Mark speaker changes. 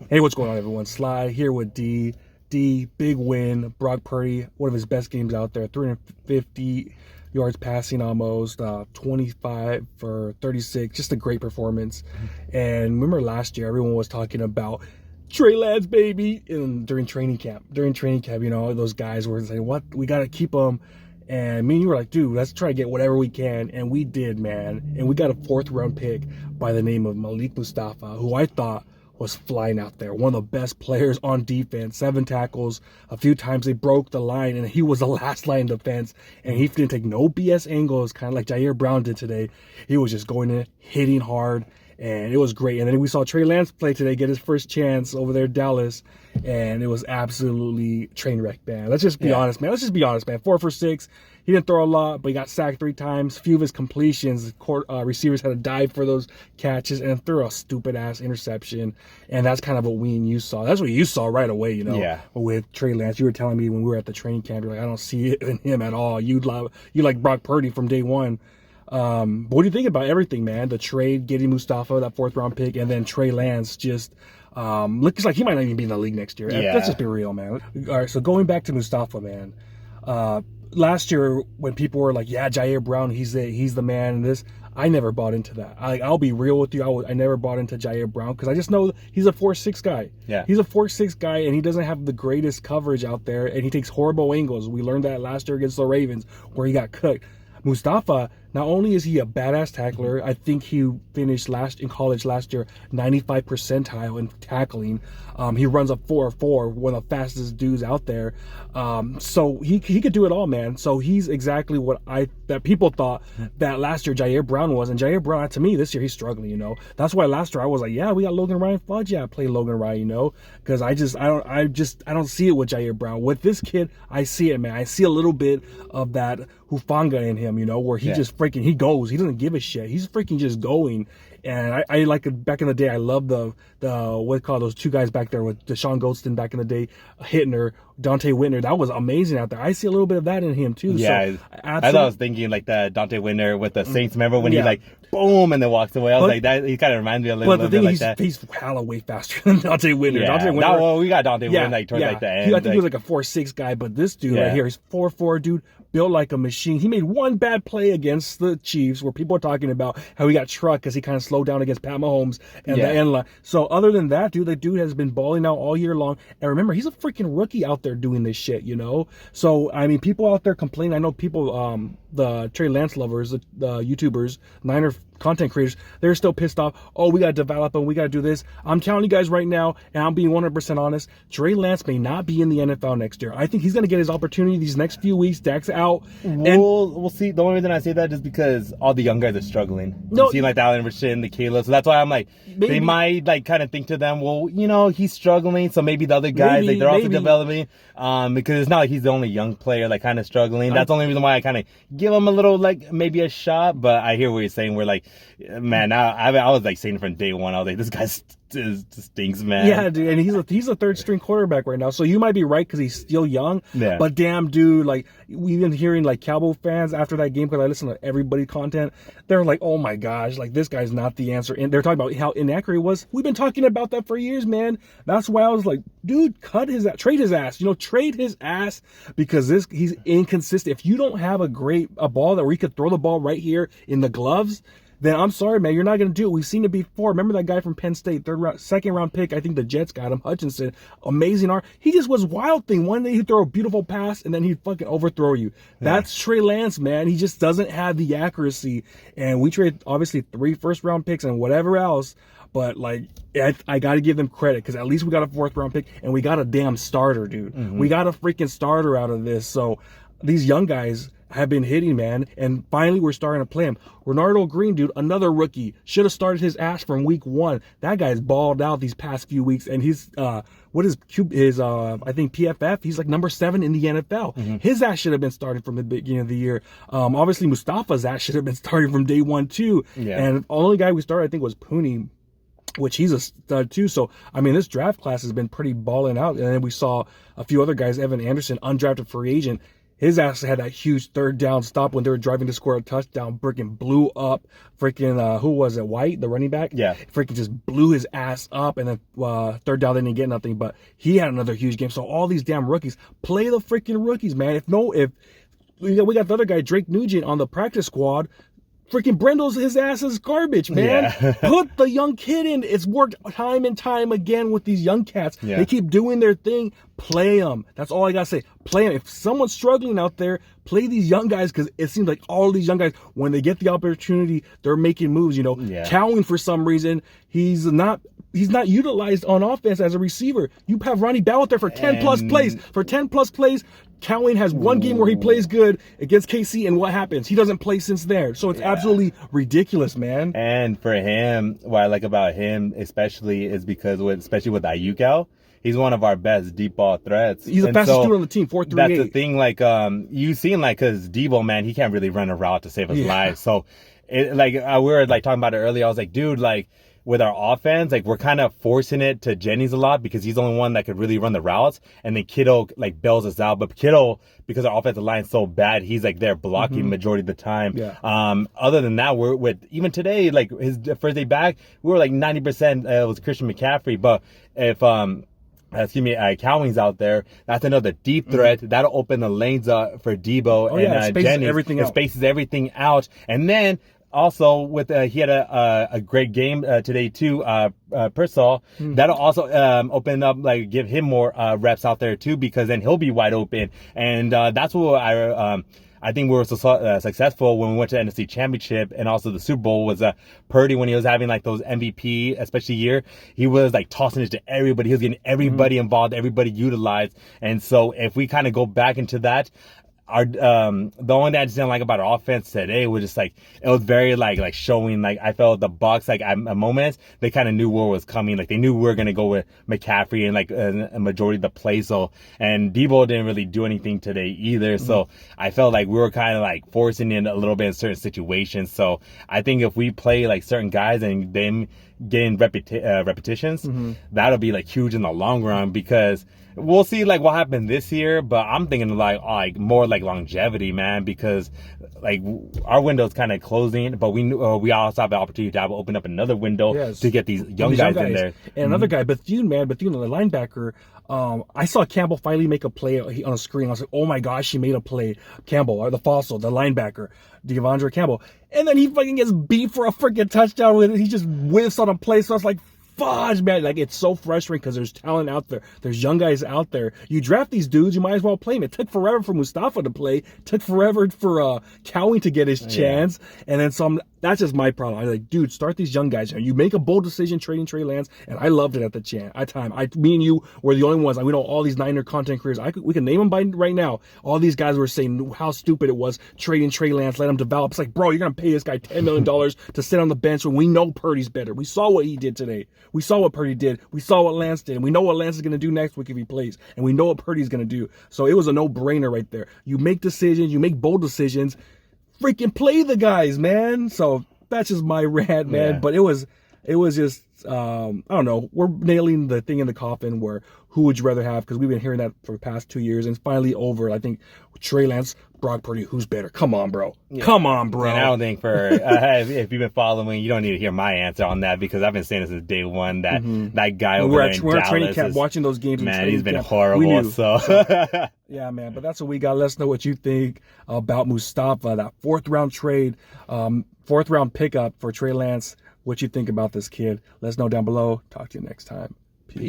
Speaker 1: Hey, what's going on, everyone? Sly here with D. D, big win. Brock Purdy, one of his best games out there. 350 yards passing almost, 25 for 36. Just a great performance. And remember last year, everyone was talking about Trey Lance, baby, during training camp. During training camp, those guys were saying, what? We got to keep him. And me and you were like, dude, let's try to get whatever we can. And we did, man. And we got a 4th-round pick by the name of Malik Mustapha, who I thought was flying out there. One of the best players on defense. 7 tackles. A few times they broke the line, and he was the last line of defense. And he didn't take no BS angles, kind of like Jair Brown did today. He was just going in, hitting hard, and it was great. And then we saw Trey Lance play today, get his first chance over there in Dallas, and it was absolutely train wreck, man. Let's just be honest, man. 4 for 6. He didn't throw a lot, but he got sacked 3 times. Few of his completions, receivers had to dive for those catches and threw a stupid-ass interception. And that's kind of what we and you saw. That's what you saw right away, with Trey Lance. You were telling me when we were at the training camp, you're like, I don't see it in him at all. You like Brock Purdy from day one. But what do you think about everything, man? The trade, getting Mustapha, that 4th-round pick, and then Trey Lance just looks like he might not even be in the league next year.
Speaker 2: Yeah.
Speaker 1: Let's just be real, man. All right, so going back to Mustapha, man. Last year, when people were like, yeah, Jair Brown, he's the man, and this, I never bought into that. I'll be real with you. I never bought into Jair Brown because I just know he's a 4'6" guy.
Speaker 2: Yeah.
Speaker 1: He's a 4'6" guy, and he doesn't have the greatest coverage out there, and he takes horrible angles. We learned that last year against the Ravens, where he got cooked. Mustapha, not only is he a badass tackler, I think he finished in college last year 95 percentile in tackling. He runs a 4.4, one of the fastest dudes out there. So he could do it all, man. So he's exactly what that people thought that last year Jair Brown was. And Jair Brown, to me, this year he's struggling, That's why last year I was like, yeah, we got Logan Ryan. Fudge, yeah, play Logan Ryan, because I don't see it with Jair Brown. With this kid, I see it, man. I see a little bit of that Hufanga in him, where he just freaking, he goes. He doesn't give a shit. He's freaking just going. And I like it back in the day. I love the what call those 2 guys back there with Deshaun Goldston back in the day, Hittner, Dante Whitner. That was amazing out there. I see a little bit of that in him too.
Speaker 2: Yeah,
Speaker 1: so,
Speaker 2: I thought I was thinking like the Dante Whitner with the Saints. Remember when he like boom and then walks away? I was like, that he kind of reminds me a little bit like that.
Speaker 1: He's hella way faster than Dante Whitner.
Speaker 2: Yeah,
Speaker 1: Dante Whitner,
Speaker 2: we got Dante Whitner like towards like the end.
Speaker 1: I think he was like a 4'6" guy, but this dude right here, he's 4'4", dude, built like a machine. He made one bad play against the Chiefs where people are talking about how he got trucked because he kind of slowed down against Pat Mahomes and the end line. So other than that, dude, the dude has been balling out all year long. And remember, he's a freaking rookie out there doing this shit, So, I mean, people out there complain. I know people, the Trey Lance lovers, the YouTubers, Niner content creators, they're still pissed off. Oh, we got to develop him. We got to do this. I'm telling you guys right now, and I'm being 100% honest, Trey Lance may not be in the NFL next year. I think he's going to get his opportunity these next few weeks. Dak's out.
Speaker 2: We'll see. The only reason I say that is because all the young guys are struggling. No, see, like the Allen Richardson, the Caleb. So that's why I'm like, maybe. They might like kind of think to them, well, he's struggling. So maybe the other guys, they're also developing. Because it's not like he's the only young player like kind of struggling. That's the only reason why I kind of give him a little like maybe a shot. But I hear what you're saying. We're like, man, I was like saying from day one, I was like, this guy stinks, man.
Speaker 1: Yeah, dude, and he's a 3rd-string quarterback right now. So you might be right because he's still young. Yeah. But damn, dude, like we've been hearing like Cowboy fans after that game because I listen to everybody's content. They're like, oh my gosh, like this guy's not the answer. And they're talking about how inaccurate he was. We've been talking about that for years, man. That's why I was like, dude, trade his ass. Trade his ass because he's inconsistent. If you don't have a ball that where he could throw the ball right here in the gloves, then I'm sorry, man, you're not going to do it. We've seen it before. Remember that guy from Penn State, 2nd-round pick? I think the Jets got him, Hutchinson. Amazing arm. He just was wild thing. One day he'd throw a beautiful pass, and then he'd fucking overthrow you. That's Trey Lance, man. He just doesn't have the accuracy. And we traded, obviously, 3 first-round picks and whatever else. But, like, I got to give them credit because at least we got a 4th-round pick, and we got a damn starter, dude. Mm-hmm. We got a freaking starter out of this. So these young guys have been hitting, man, and finally we're starting to play him. Renardo Green, dude, another rookie, should have started his ass from week 1. That guy's balled out these past few weeks, and he's I think PFF, he's like number 7 in the NFL. Mm-hmm. His ass should have been started from the beginning of the year. Obviously Mustafa's ass should have been started from day 1 too. Yeah. And the only guy we started, I think, was Pooney, which he's a stud too. So, I mean, this draft class has been pretty balling out. And then we saw a few other guys, Evan Anderson, undrafted free agent. His ass had that huge third down stop when they were driving to score a touchdown. Freaking blew up. Freaking, who was it? White, the running back?
Speaker 2: Yeah.
Speaker 1: Freaking just blew his ass up. And then third down, they didn't get nothing. But he had another huge game. So all these damn rookies, play the freaking rookies, man. If we got the other guy, Drake Nugent, on the practice squad. Freaking Brendel's his ass is garbage, man.
Speaker 2: Yeah.
Speaker 1: Put the young kid in. It's worked time and time again with these young cats.
Speaker 2: Yeah.
Speaker 1: They keep doing their thing. Play them. That's all I gotta say. Play them. If someone's struggling out there, play these young guys, because it seems like all these young guys, when they get the opportunity, they're making moves.
Speaker 2: Yeah.
Speaker 1: Cowan, for some reason, he's not utilized on offense as a receiver. You have Ronnie Bell out there for 10 plus plays. For 10 plus plays, Cowan has one game where he plays good against KC, and what happens? He doesn't play since there. So it's absolutely ridiculous, man.
Speaker 2: And for him, what I like about him especially is because especially with Ayuko, he's one of our best deep ball threats.
Speaker 1: He's the fastest dude on the team, 4.38.
Speaker 2: That's the thing, like, you seen, like, because Debo, man, he can't really run a route to save his life. So, we were, like, talking about it earlier. I was like, dude, like, with our offense, like, we're kind of forcing it to Jennings a lot because he's the only one that could really run the routes. And then Kittle, like, bails us out. But Kittle, because our offensive line's so bad, he's, like, there blocking majority of the time.
Speaker 1: Yeah.
Speaker 2: Other than that, we're even today, like, his first day back, we were, like, 90% was Christian McCaffrey. But if, Cowing's out there, that's another deep threat. That'll open the lanes up for Debo and Jennings. It spaces everything out. And then, also, he had a great game today too, Persol. That'll also open up, like, give him more reps out there too, because then he'll be wide open. And that's what I think we were so successful when we went to the NFC Championship and also the Super Bowl was Purdy, when he was having, like, those MVP, especially year, he was, like, tossing it to everybody. He was getting everybody involved, everybody utilized. And so if we kind of go back into that, the only thing I just didn't like about our offense today was just, like, it was very like showing, like, I felt the Bucs, like, at moments they kind of knew what was coming. Like, they knew we were gonna go with McCaffrey and, like, a majority of the play. So, and Debo didn't really do anything today either. So I felt like we were kind of, like, forcing in a little bit in certain situations. So I think if we play, like, certain guys and them getting repetitions, that'll be, like, huge in the long run, because we'll see, like, what happened this year, but I'm thinking, like more like longevity, man, because, like, our window's kind of closing, but we also have the opportunity to open up another window to get these young guys in there.
Speaker 1: And another guy, Bethune, the linebacker. I saw Campbell finally make a play on a screen. I was like, oh my gosh, he made a play. Campbell, or the fossil, the linebacker, Devondre Campbell. And then he fucking gets beat for a freaking touchdown with it. He just whiffs on a play. So I was like, fudge, man. Like, it's so frustrating because there's talent out there. There's young guys out there. You draft these dudes, you might as well play them. It took forever for Mustapha to play. It took forever for Cowan to get his chance. And then that's just my problem. I was like, dude, start these young guys. You make a bold decision trading Trey Lance, and I loved it at the time. Me and you were the only ones. We know all these Niner content creators. We can name them by right now. All these guys were saying how stupid it was trading Trey Lance, let him develop. It's like, bro, you're gonna pay this guy $10 million to sit on the bench when we know Purdy's better. We saw what he did today. We saw what Purdy did. We saw what Lance did. And we know what Lance is going to do next week if he plays. And we know what Purdy's going to do. So it was a no-brainer right there. You make decisions. You make bold decisions. Freaking play the guys, man. So that's just my rant, man.
Speaker 2: Yeah.
Speaker 1: But it was just, I don't know. We're nailing the thing in the coffin where who would you rather have? Because we've been hearing that for the past 2 years. And it's finally over. I think Trey Lance, Brock Purdy, who's better? Come on, bro. Yeah. Come on, bro.
Speaker 2: And I don't think if you've been following, you don't need to hear my answer on that, because I've been saying this since day one that that guy over there in
Speaker 1: we're
Speaker 2: Dallas
Speaker 1: at training camp watching those games.
Speaker 2: Man, he's been horrible. So
Speaker 1: yeah, man. But that's what we got. Let us know what you think about Mustapha, that fourth round pickup for Trey Lance. What you think about this kid? Let us know down below. Talk to you next time. Peace.